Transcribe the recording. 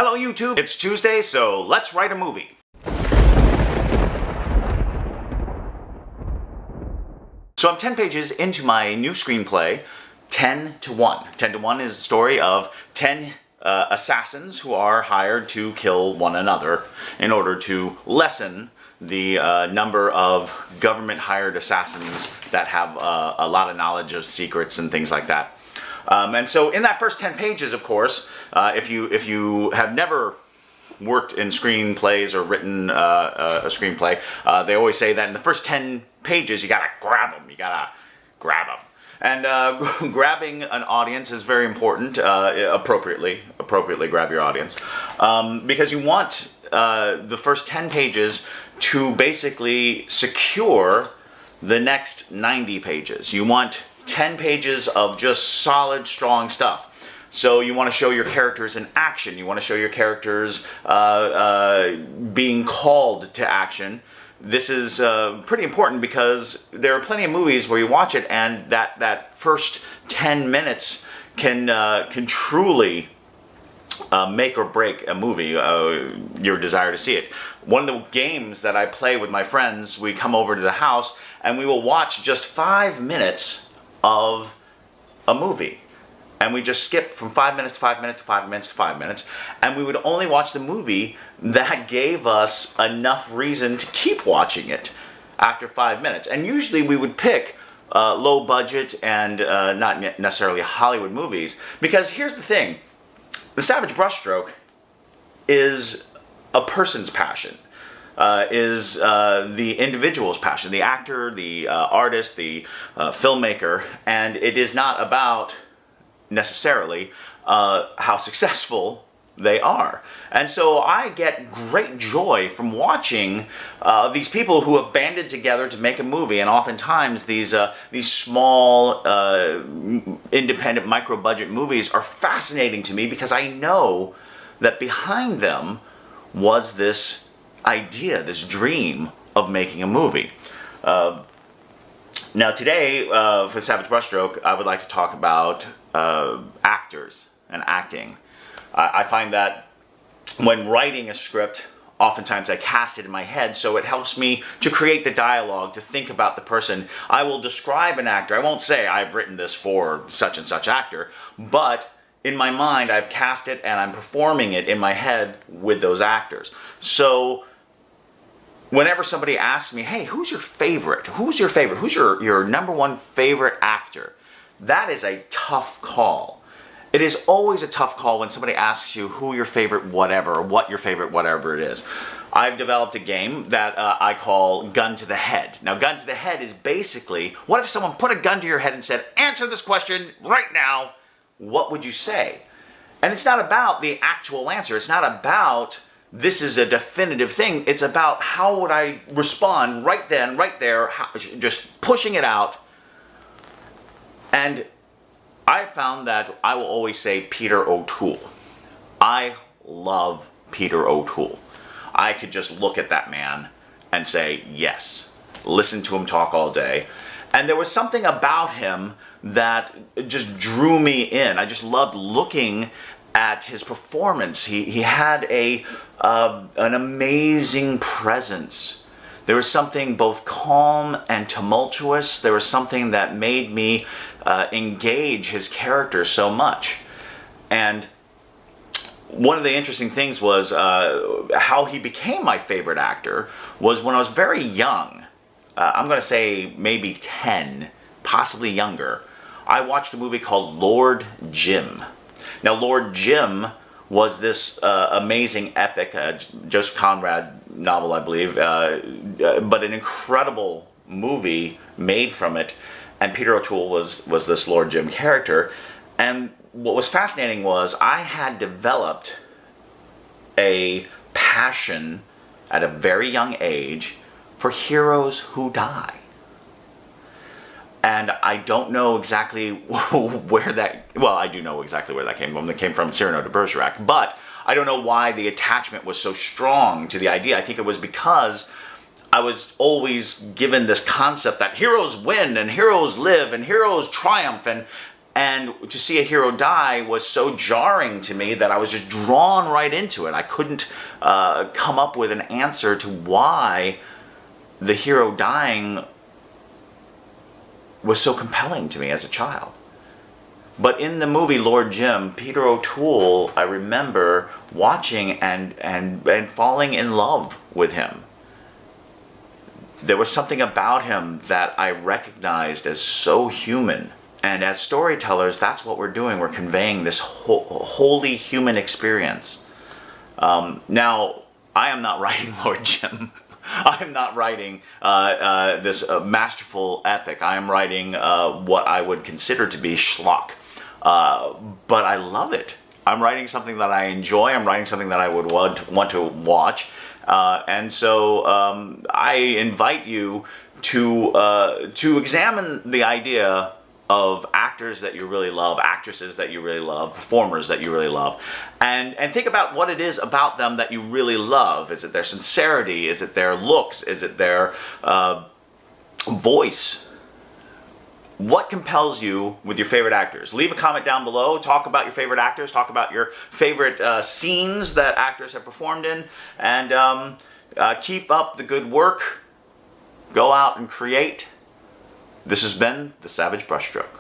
Hello YouTube, it's Tuesday, so let's write a movie. So I'm 10 pages into my new screenplay, 10 to 1. 10 to 1 is the story of 10 assassins who are hired to kill one another in order to lessen the number of government-hired assassins that have a lot of knowledge of secrets and things like that. And so in that first 10 pages, of course, if you have never worked in screenplays or written a screenplay, they always say that in the first 10 pages, you gotta grab them. You gotta grab them. And grabbing an audience is very important. Appropriately grab your audience, because you want the first 10 pages to basically secure the next 90 pages. You want 10 pages of just solid, strong stuff. So you want to show your characters in action. You want to show your characters being called to action. This is pretty important because there are plenty of movies where you watch it and that first 10 minutes can truly make or break a movie, your desire to see it. One of the games that I play with my friends, we come over to the house and we will watch just 5 minutes of a movie. And we just skip from 5 minutes to 5 minutes to 5 minutes to 5 minutes. And we would only watch the movie that gave us enough reason to keep watching it after 5 minutes. And usually we would pick low budget and not necessarily Hollywood movies. Because here's the thing. The Savage Brushstroke is a person's passion. Is the individual's passion. The actor, the artist, the filmmaker. And it is not about necessarily how successful they are. And so I get great joy from watching these people who have banded together to make a movie, and oftentimes these small independent micro-budget movies are fascinating to me because I know that behind them was this idea, this dream of making a movie. Now today, for Savage Brushstroke, I would like to talk about actors and acting. I find that when writing a script, oftentimes I cast it in my head, so it helps me to create the dialogue, to think about the person. I will describe an actor. I won't say I've written this for such and such actor, but in my mind I've cast it and I'm performing it in my head with those actors. So whenever somebody asks me, hey, who's your favorite? Who's your favorite? Who's your number one favorite actor? That is a tough call. It is always a tough call when somebody asks you who your favorite whatever, or what your favorite whatever it is. I've developed a game that I call Gun to the Head. Now, Gun to the Head is basically, what if someone put a gun to your head and said, answer this question right now, what would you say? And it's not about the actual answer. It's not about this is a definitive thing. It's about how would I respond right then, right there, just pushing it out. And I found that I will always say Peter O'Toole. I love Peter O'Toole. I could just look at that man and say, yes, listen to him talk all day. And there was something about him that just drew me in. I just loved looking at his performance. He had an amazing presence. There was something both calm and tumultuous. There was something that made me engage his character so much. And one of the interesting things was how he became my favorite actor was when I was very young. I'm going to say maybe 10, possibly younger. I watched a movie called Lord Jim. Now, Lord Jim was this amazing epic, Joseph Conrad novel, I believe, but an incredible movie made from it. And Peter O'Toole was this Lord Jim character. And what was fascinating was I had developed a passion at a very young age for heroes who die. And I don't know exactly where that, well, I do know exactly where that came from. It came from Cyrano de Bergerac. But I don't know why the attachment was so strong to the idea. I think it was because I was always given this concept that heroes win and heroes live and heroes triumph. And And to see a hero die was so jarring to me that I was just drawn right into it. I couldn't come up with an answer to why the hero dying was so compelling to me as a child. But in the movie Lord Jim, Peter O'Toole, I remember watching and falling in love with him. There was something about him that I recognized as so human. And as storytellers, that's what we're doing. We're conveying this wholly human experience. Now, I am not writing Lord Jim. I am not writing this masterful epic. I am writing what I would consider to be schlock. But I love it. I'm writing something that I enjoy. I'm writing something that I would want to watch. And so I invite you to examine the idea of actors that you really love, actresses that you really love, performers that you really love, and think about what it is about them that you really love. Is it their sincerity? Is it their looks? Is it their voice? What compels you with your favorite actors? Leave a comment down below. Talk about your favorite actors. Talk about your favorite scenes that actors have performed in. And keep up the good work. Go out and create. This has been The Savage Brushstroke.